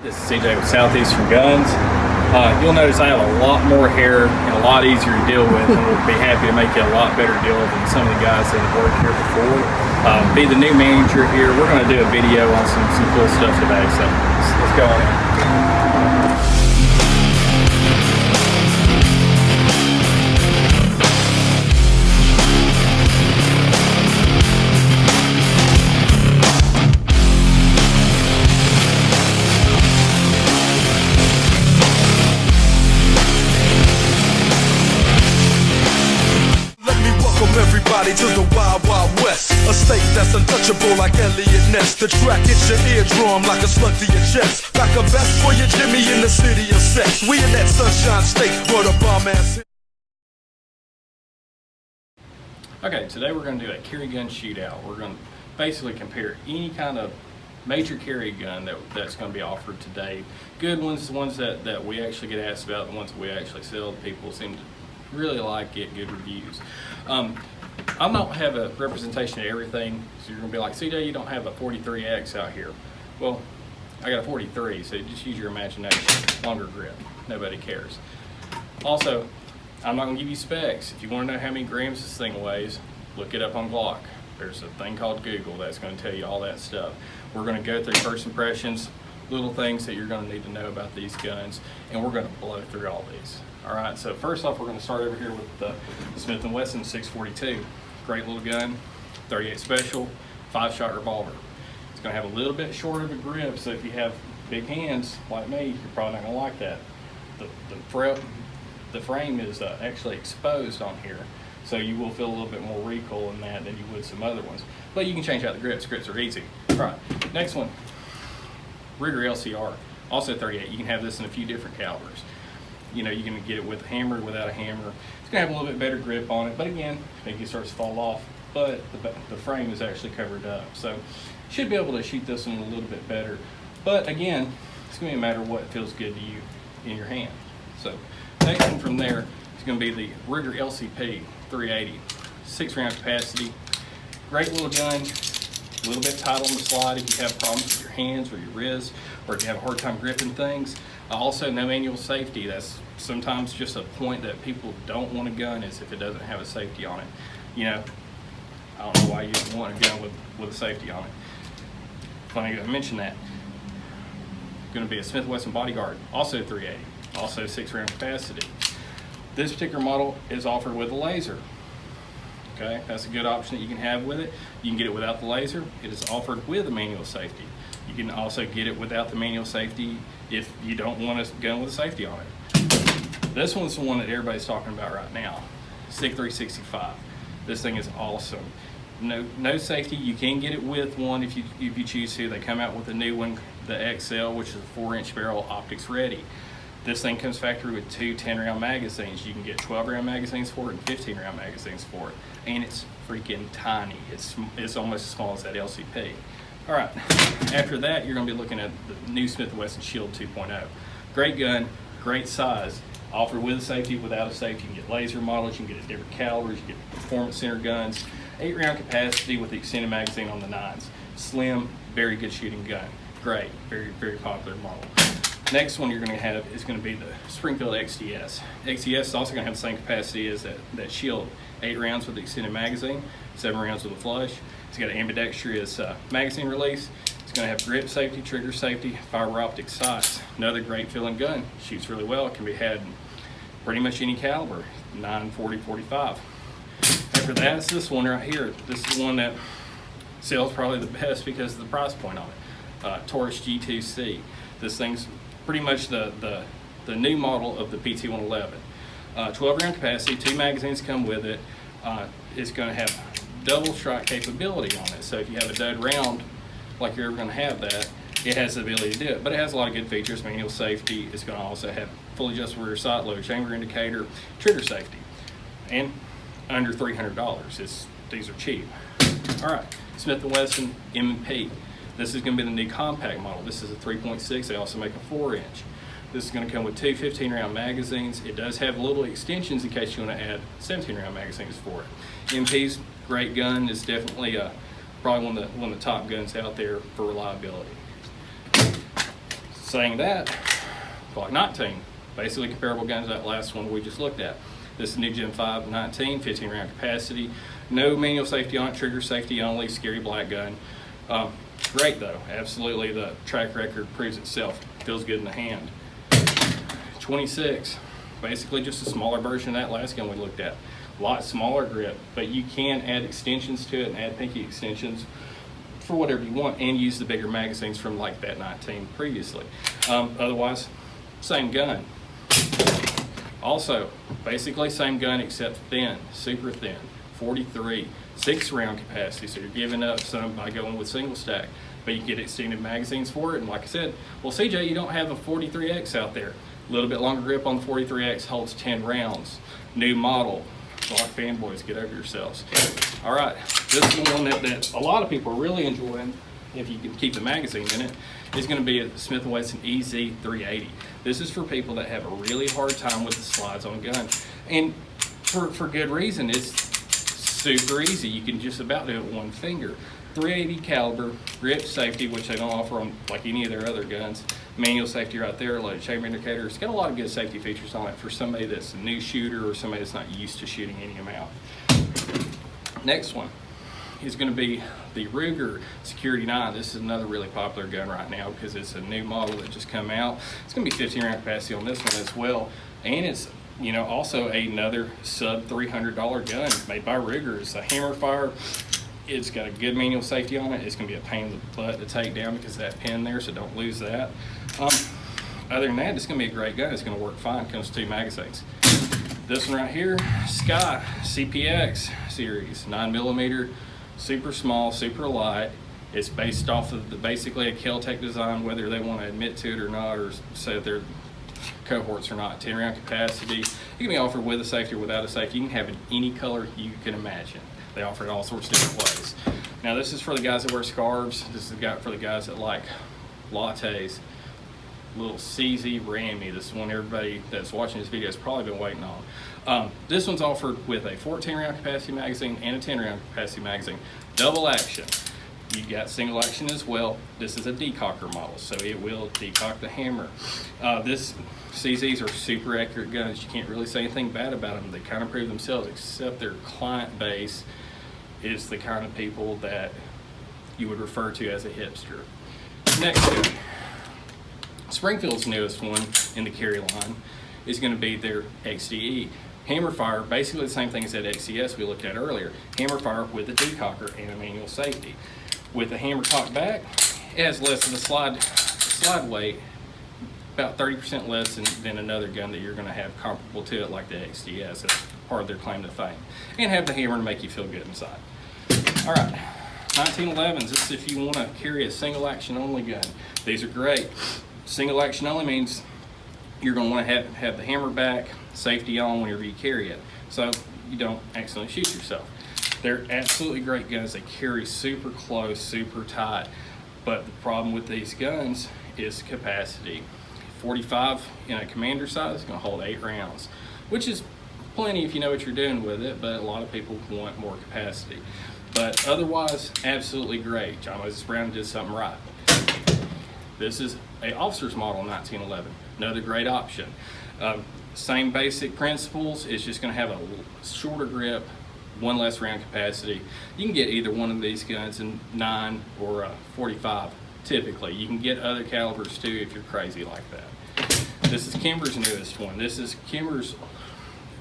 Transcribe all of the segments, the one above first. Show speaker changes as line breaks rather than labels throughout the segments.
This is CJ with Southeastern Guns. You'll notice I have a lot more hair and a lot easier to deal with, and we'll be happy to make you a lot better deal than some of the guys that have worked here before. Be the new manager here. We're going to do a video on some cool stuff today, so let's go on in.
Everybody to the Wild Wild West, a state that's untouchable like Elliot Ness. The track hits your eardrum like a slug to your chest. Back a vest for your Jimmy in the city of sex. We in that sunshine state where the bomb ass.
Okay, today we're going to do a carry gun shootout. We're going to basically compare any kind of major carry gun that's going to be offered today. Good ones, the ones that we actually get asked about, the ones that we actually sell. People seem to really like it, good reviews. I don't have a representation of everything, so you're going to be like, CJ, you don't have a 43X out here. Well, I got a 43, so just use your imagination. Longer grip, nobody cares. Also, I'm not going to give you specs. If you want to know how many grams this thing weighs, look it up on Glock. There's a thing called Google that's going to tell you all that stuff. We're going to go through first impressions, little things that you're going to need to know about these guns, and we're going to blow through all these. All right, so first off, we're going to start over here with the Smith & Wesson 642. Great little gun, 38 special, 5-shot revolver. It's going to have a little bit shorter of a grip, so if you have big hands like me, you're probably not going to like that. The frame is actually exposed on here, so you will feel a little bit more recoil in that than you would some other ones. But you can change out the grips. Grips are easy. All right, next one, Rigger LCR, also 38. You can have this in a few different calibers. You know, you can get it with a hammer, without a hammer. It's going to have a little bit better grip on it, but again, maybe it starts to fall off, but the frame is actually covered up. So should be able to shoot this one a little bit better. But again, it's going to be a matter of what feels good to you in your hand. So next one from there is going to be the Rigger LCP 380, 6-round capacity. Great little gun, a little bit tight on the slide if you have problems with your hands or your wrists, or if you have a hard time gripping things. Also, no manual safety. That's sometimes just a point that people don't want a gun, is if it doesn't have a safety on it. You know, I don't know why you don't want a gun with a safety on it. Funny I mentioned that. Going to be a Smith & Wesson Bodyguard, also 380, also 6-round capacity. This particular model is offered with a laser. Okay, that's a good option that you can have with it. You can get it without the laser. It is offered with a manual safety. You can also get it without the manual safety if you don't want a gun with a safety on it. This one's the one that everybody's talking about right now, SIG 365. This thing is awesome. No safety. You can get it with one if you choose to. They come out with a new one, the XL, which is a 4-inch barrel, optics ready. This thing comes factory with 2 10-round magazines. You can get 12-round magazines for it and 15-round magazines for it. And it's freaking tiny. It's almost as small as that LCP. All right, after that, you're going to be looking at the new Smith & Wesson Shield 2.0. Great gun, great size, offered with a safety, without a safety. You can get laser models, you can get it different calibers, you get performance center guns, 8-round capacity with the extended magazine on the 9s. Slim, very good shooting gun. Great, very, very popular model. Next one you're going to have is going to be the Springfield XDS. XDS is also going to have the same capacity as that Shield. 8 rounds with the extended magazine, 7 rounds with a flush. It's got an ambidextrous magazine release. It's going to have grip safety, trigger safety, fiber optic sights. Another great feeling gun. Shoots really well. It can be had in pretty much any caliber, 9, 40, 45. After that, it's this one right here. This is the one that sells probably the best because of the price point on it. Taurus G2C. This thing's pretty much the new model of the PT-111. 12-round capacity, 2 magazines come with it. It's going to have double strike capability on it. So if you have a dud round, like you're ever going to have that, it has the ability to do it. But it has a lot of good features, manual safety. It's going to also have fully adjustable rear sight, low chamber indicator, trigger safety, and under $300. These are cheap. All right, Smith & Wesson M&P. This is going to be the new compact model. This is a 3.6. They also make a 4-inch. This is going to come with 2 15-round magazines. It does have little extensions in case you want to add 17-round magazines for it. MP's great gun. It's definitely probably one of the top guns out there for reliability. Saying that, Glock 19, basically comparable guns to that last one we just looked at. This is new Gen 5 19, 15 round capacity, no manual safety on it, trigger safety only, scary black gun. Great though, absolutely, the track record proves itself, feels good in the hand. 26, basically just a smaller version of that last gun we looked at. A lot smaller grip, but you can add extensions to it and add pinky extensions for whatever you want and use the bigger magazines from like that 19 previously. Otherwise, same gun. Also, basically same gun except thin, super thin, 43, 6 round capacity, so you're giving up some by going with single stack, but you get extended magazines for it. And like I said, well CJ, you don't have a 43X out there. A little bit longer grip on the 43X, holds 10 rounds. New model. Glock fanboys, get over yourselves. All right, this is the one that a lot of people are really enjoying, if you can keep the magazine in it, is going to be a Smith & Wesson EZ380. This is for people that have a really hard time with the slides on a gun. And for good reason. It's super easy. You can just about do it with one finger. 380 caliber, grip safety, which they don't offer on like any of their other guns. Manual safety right there, loaded chamber indicator. It's got a lot of good safety features on it for somebody that's a new shooter or somebody that's not used to shooting any amount. Next one is going to be the Ruger Security 9. This is another really popular gun right now because it's a new model that just come out. It's going to be 15 round capacity on this one as well, and it's also another sub $300 gun made by Ruger. It's a hammer fire. It's got a good manual safety on it. It's going to be a pain in the butt to take down because of that pin there, so don't lose that. Other than that, it's going to be a great gun. It's going to work fine. Comes with 2 magazines. This one right here, Sky CPX series, 9mm, super small, super light. It's based off of basically a Kel-Tec design, whether they want to admit to it or not, or say that they're cohorts or not. 10 round capacity. It can be offered with a safety or without a safety. You can have it any color you can imagine. They offer it all sorts of different ways. Now this is for the guys that wear scarves. This is for the guys that like lattes. Little CZ Rammy. This is one everybody that's watching this video has probably been waiting on. This one's offered with a 14 round capacity magazine and a 10 round capacity magazine. Double action. You got single action as well. This is a decocker model, so it will decock the hammer. CZs are super accurate guns. You can't really say anything bad about them. They kind of prove themselves, except their client base is the kind of people that you would refer to as a hipster. Next gun, Springfield's newest one in the carry line is going to be their XDE. Hammer fire, basically the same thing as that XCS we looked at earlier. Hammer fire with a decocker and a manual safety. With the hammer cocked back, it has less of a slide weight, about 30% less than another gun that you're going to have comparable to it, like the XDS. That's part of their claim to fame. And have the hammer to make you feel good inside. All right, 1911s. This is if you want to carry a single action only gun. These are great. Single action only means you're going to want to have the hammer back, safety on whenever you carry it, so you don't accidentally shoot yourself. They're absolutely great guns. They carry super close, super tight. But the problem with these guns is capacity. 45 in a commander size is going to hold 8 rounds, which is plenty if you know what you're doing with it, but a lot of people want more capacity. But otherwise, absolutely great. John Moses Brown did something right. This is an officer's model 1911. Another great option. Same basic principles. It's just going to have a shorter grip, 1 less round capacity. You can get either one of these guns in 9 or 45 typically. You can get other calibers too if you're crazy like that. This is Kimber's newest one. This is Kimber's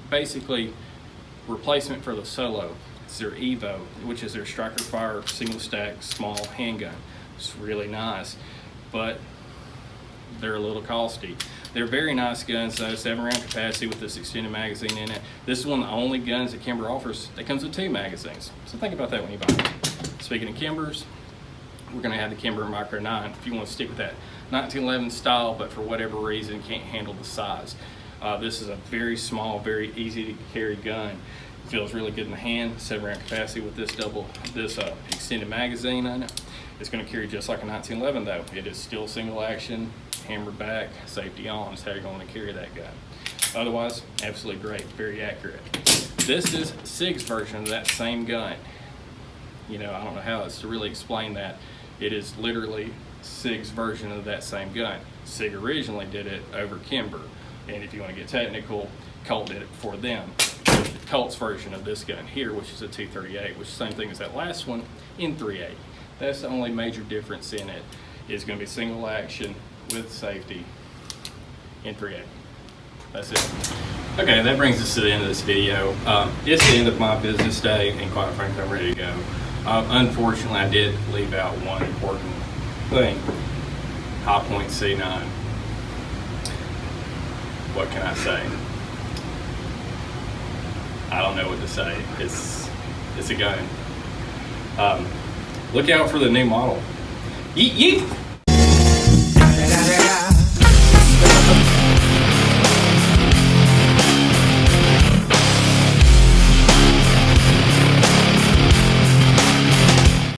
basically replacement for the Solo. It's their Evo, which is their striker fire single stack small handgun. It's really nice, but they're a little costly. They're very nice guns though, 7 round capacity with this extended magazine in it. This is one of the only guns that Kimber offers that comes with 2 magazines. So think about that when you buy it. Speaking of Kimbers, we're gonna have the Kimber Micro 9 if you want to stick with that 1911 style, but for whatever reason can't handle the size. This is a very small, very easy to carry gun. It feels really good in the hand. 7 round capacity with this extended magazine on it. It's going to carry just like a 1911 though. It is still single action, hammer back, safety on is how you're going to carry that gun. Otherwise, absolutely great, very accurate. This is SIG's version of that same gun. I don't know how else to really explain that. It is literally SIG's version of that same gun. SIG originally did it over Kimber, and if you want to get technical, Colt did it before them. Colt's version of this gun here, which is a 238, which is the same thing as that last one in 3.8. That's the only major difference in it, is going to be single action with safety in 3.8. That's it. Okay, that brings us to the end of this video. It's the end of my business day, and quite frankly, I'm ready to go. Unfortunately, I did leave out one important thing. High Point C9. What can I say? I don't know what to say. It's a gun. Look out for the new model. Yeet yeet!